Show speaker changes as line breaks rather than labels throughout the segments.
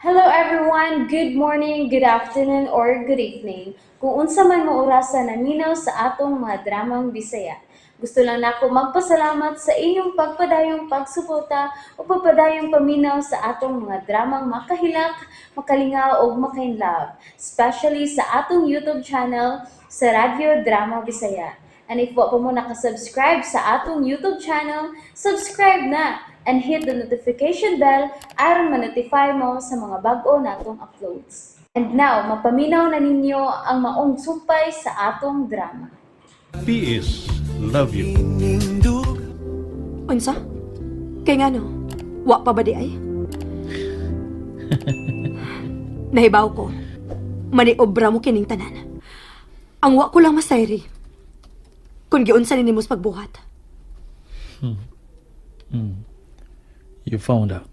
Hello everyone, good morning, good afternoon, or good evening. Kung unsa man mo orasan naminaw sa atong mga dramang Bisaya. Gusto lang nako magpasalamat sa inyong pagpadayong pagsuporta o pagpadayong paminaw sa atong mga dramang makahilak, makalingaw o makainlove, especially sa atong YouTube channel sa Radio Drama Bisaya. And if wa pa mo nakasubscribe sa atong YouTube channel, subscribe na and hit the notification bell aron ma-notify mo sa mga bag-o natong uploads. And now, mapaminaw na ninyo ang maong sumpay sa atong drama.
P.S. Love you.
Unsa? Kay nga no? Wa pa ba di ay? Nahibaw ko. Maniobra mo kining tanan. Ang wa ko lang masayri. Kung giunsa ni nimos pagbuhat.
You found out.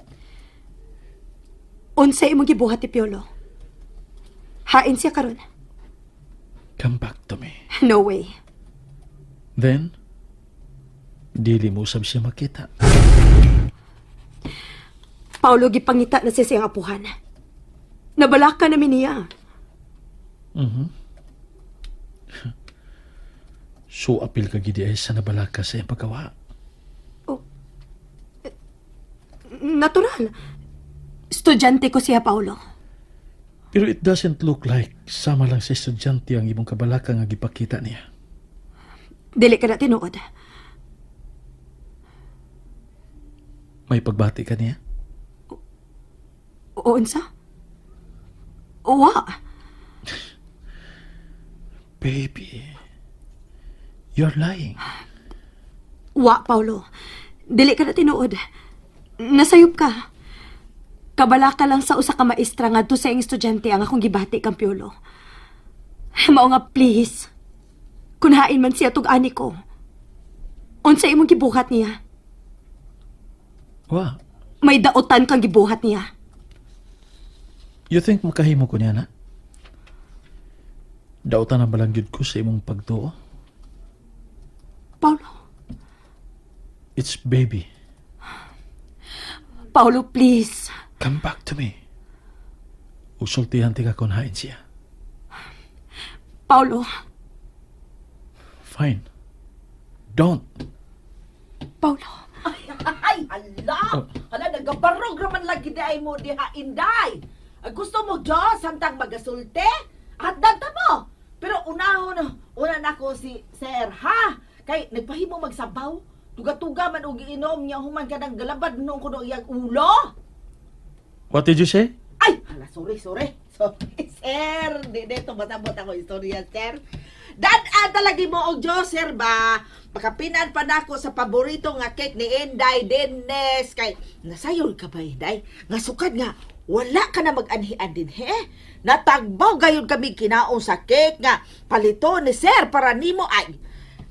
Unsa imong gibuhat ti Piolo? Hain siya karon.
Come back to me.
No way.
Then, dili mo sab siya makita.
Paulo gipangita na siya siyang apuhan. Nabalaka namin niya.
So, apil ka gidi ay sa nabalaka sa iyang pagkawa.
Natural. Estudyante ko siya, Paulo.
Pero it doesn't look like sama lang sa estudyante ang ibong kabalaka nga gipakita niya.
Dili ka na tinuod.
May pagbati ka niya?
O unsa? Wa.
Baby, you're lying.
Wa, Paulo. Dili ka na tinuod. Nasayop ka. Kabala ka lang sa usa ka maestra ngadto sa iyong estudyante ang akong gibati kang Piolo. Mao nga please. Kung hain man siya tug-ani ko. Unsa imong gibuhat niya?
Wa,
May daotan kang gibuhat niya.
you think makahimo ko niya na? Dautan na balang yun ko sa imong pagtuo?
Paulo.
It's baby.
Paulo, please.
Come back to me. Usultihan ti ka kung hain siya.
Paulo.
Fine. Don't.
Paulo.
Ay, hala! Hala, nagabarog raman lagi di ay mo diha, Inday! Ang gusto mo, Diyos, samtang magasulte? At danta mo! Pero una na ko si Sir, ha? Kay, nagpahimo magsabaw? Tuga-tuga man og iinom niya, human ka ng galabad nung kuno iyang ulo?
What did you say?
Ay, hala, sorry. Sorry, Sir. Dito, matabot ako istorya, Sir. Dad, talagi mo og Diyos, Sir, ba? Pakapinan pa nako sa paborito nga cake ni Inday Dennis. Kay, nasayol ka ba, Inday? Nga sukad nga, wala ka na mag-anhian din, he? Natagbaw gayon kami kinaon sa cake nga palito ni Sir para nimo ay.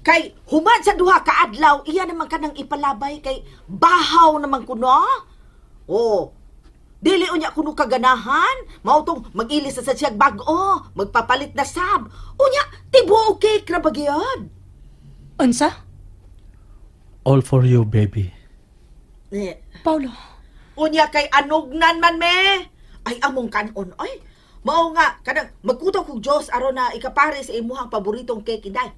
Kay, human sa duha ka adlaw, iya naman ka nang ipalabay kay bahaw naman kuno. Oh, dili unya kuno kaganahan, mautong mag-ilis sa siyag bag-o, magpapalit na sab. Unya, tibuo cake na bagyan.
Unsa?
All for you, baby.
Paulo.
Unya kay anugnan man me. Ay among kanon ay. Mao nga kanang magkutaw kog Dios aron na ikapare sa imuhang paboritong cake, Inday.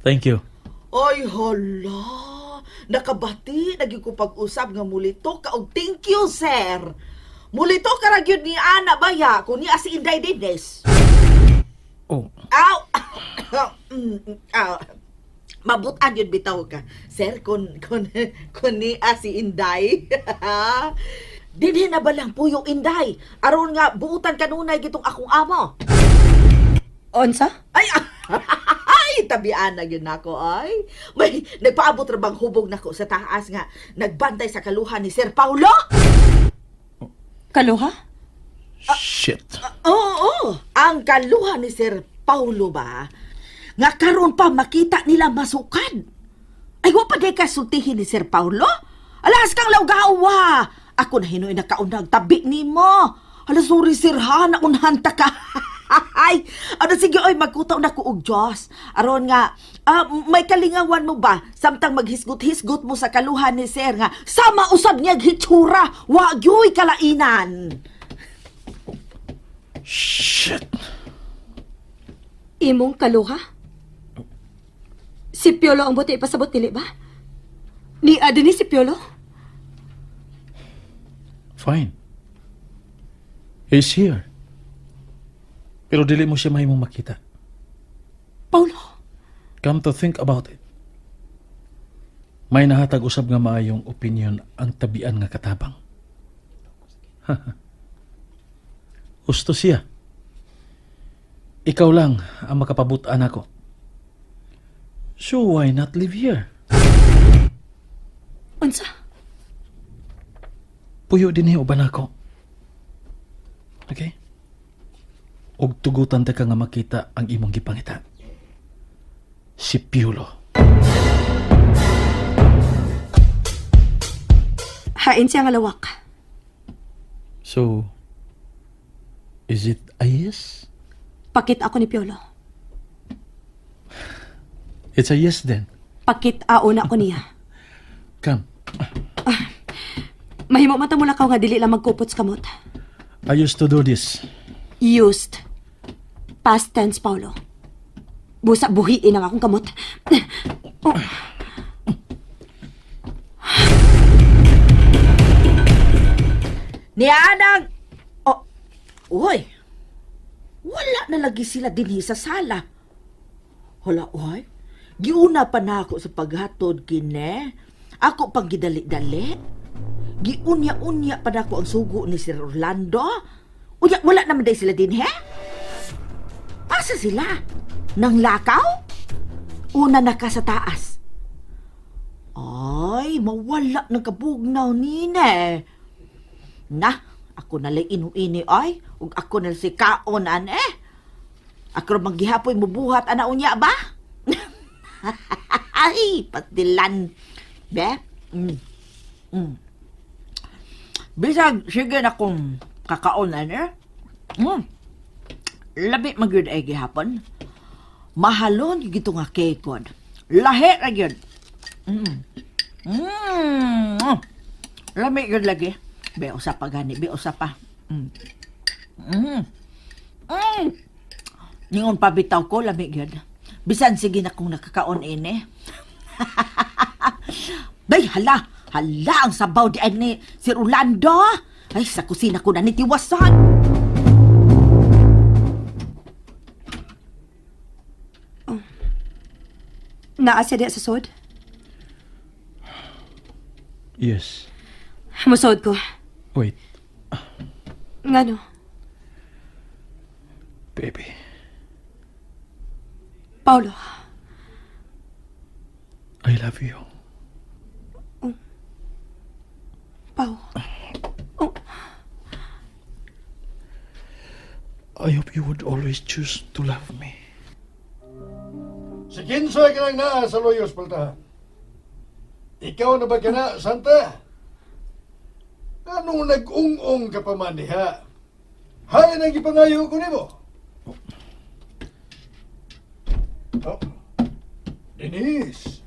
Thank you.
Ay hala. Nakabati lagi ko pag-usab nga mulito ka og thank you, sir. Mulito ka ra gyud ni ana baya kun niya si Inday Dennis.
Oh,
Aw. Aw. Mabutan yun bitaw ka. Sir, kun ni si Inday. Dinhi na ba lang po yung Inday? Aron nga, buutan kanunay gitong akong amo.
Unsa?
Ay, ay, tabian na yun ako, ay. May, nagpaabot ra bang hubog nako sa taas nga, nagbantay sa kaluhan ni Sir Paulo?
Kaluha?
shit.
Oo, ang kaluhan ni Sir Paulo ba? Nga karon pa makita nila masukad. Ay, wa pa day kasultihin ni Sir Paulo? Alas kang lawgawa. Ako na hinoy nakaunang tabi ni mo. Hala, sorry sir ha, naunhan ta ka. Ay, ano sige oy, magkutaw na ko og Diyos. Aron nga, may kalingawan mo ba? Samtang maghisgot-hisgot mo sa kaluhan ni Sir nga, sama usab niya hitsura, wa gyoy kalainan.
Shit!
Imong kaluha? Si Piolo ang buti ipasabot dili ba? Ni adini si Piolo?
Fine. He's here. Pero dili mo siya mahimong makita.
Paulo,
Come to think about it. May nahatag usab nga maayong opinion ang tabian nga katabang. Gusto siya. Ikaw lang ang makapabutan ako. So why not live here?
unsa?
Puyo din uban ako. Okay? Og tugutan ta ka nga makita ang imong gipangita. Si Piolo.
Hain siya nga lawak.
So, is it a yes?
Pakit ako ni Piolo.
It's a yes then.
Pakit aon ako niya.
Come.
Mahimo man ta mo lakaw nga dili lang magkupot sa kamot.
I used to do this.
Used. Past tense, Paulo. Busa buhiin ang akong kamot. Oh.
Nianang! Oh, uy! Wala na lagi sila dinhi sa sala. Hala, uy. Giuna pa na ako sa paghatod kine. Ako pang gidali-dali. Giunya-unya pa na ako ang sugo ni Sir Orlando. Unya, wala naman day sila dinhi. Asa sila? Nang lakaw? Una na ka sa taas. Ay, mawala ng kabugnaw nine. Na, ako na lang inuini ay, ug ako na si kaon Ako ra maggihapoy mubuhat ana unya ba? Ay, patilan. Be? Bisag, sige na kung kakaon Labi magyud ay gihapon. Mahalon yung gito nga kekod. Lahi ra gyud. Lami gyud lagi. Be usa pa gani, be usa pa. Ningon pa bitaw ko lami gyud. Bisan sige na kung nakakaon ini. Bay hala, ang sabaw di ni Sir Orlando. Ay sa kusina ko na nitiwasan.
Naa siya diya sa sod?
Yes.
Musod ko.
Wait,
Ngano?
baby.
Paulo,
I love you.
Pau. Oh,
I hope you would always choose to love me.
Si Kinsoy ka lang na sa Loyos, Palta. Ikaw na ba ka na, Santa? Anong nag-ung-ung ka pa man diha? Hay nang ipangayo ko nimo. Oh. Denise.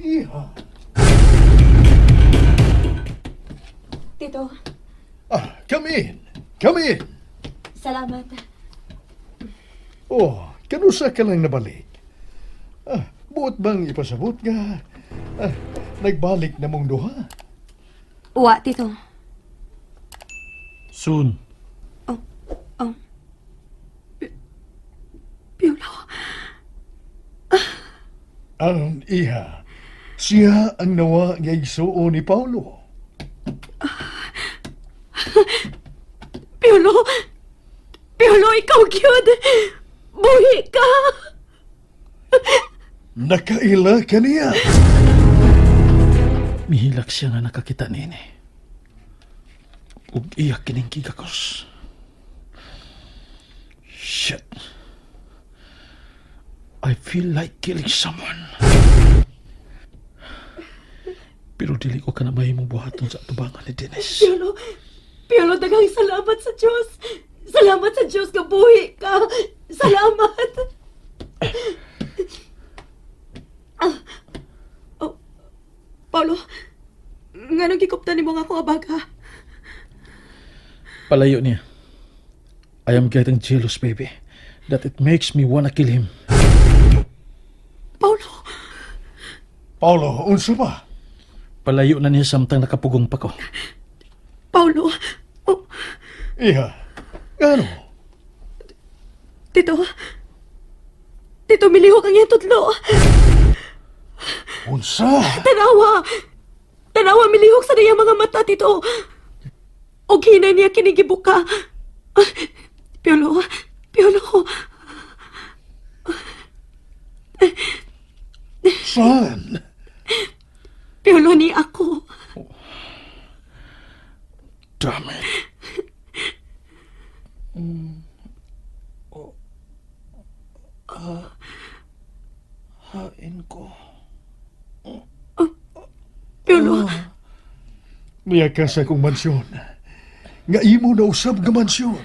Iha.
Tito,
Come in. Come in.
salamat.
Oh, kanusa ka lang nabalik? Buot bang ipasabot nga? Nagbalik na mong duha.
Uwa, Tito.
Soon.
Piolo.
Ang iha, siya ang nawa nga igsuo ni Paulo.
Piolo! Piolo, ikaw gyud. Buhi ka!
Nakaila ka niya.
Mihilak siya nga nakakita nini. Ug iyak kining kigakos. Shit. I feel like killing someone. Pero dili ko ka na mahimong buhaton sa tubangan ni Dennis.
Piolo, daghang salamat sa Diyos. Salamat sa Diyos nga buhi ka. Salamat. Oh, Paulo, nga nang gikuptan ni mo nga akong abaga.
Palayo niya. I am getting jealous, baby. That it makes me wanna kill him.
Paulo,
Paulo, unsa ba?
Palayo na niya samtang nakapugong pa ko.
Paulo. Oh,
Iha, ano?
Tito. Tito, milihok ang iyang tudlo.
Unsa?
Tanawa. Tanawa, milihok sa niyang mga mata, Tito. O hinay niya kinigibuka. Piolo. Piolo.
Saan?
Piolo ni ako.
Damn it. Hain ko.
Piolo.
Miya ka sa akong mansyon. Nga imo na usab nga mansyon.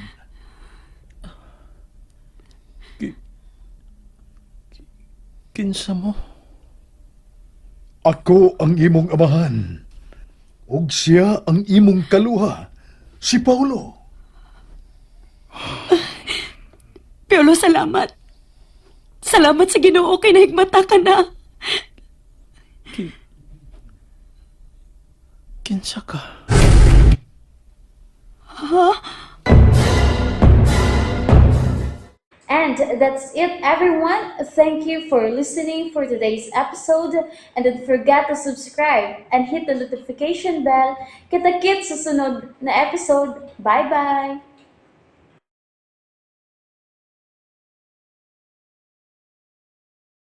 Kinsa mo?
Ako ang imong amahan. Ug siya ang imong kaluha, si Paulo.
Piolo, salamat. Salamat sa Ginoo kay nahigmata ka na.
Kinsa ka?
And that's it, everyone. Thank you for listening for today's episode. And don't forget to subscribe and hit the notification bell. Kita-kits sa sunod na episode. Bye-bye!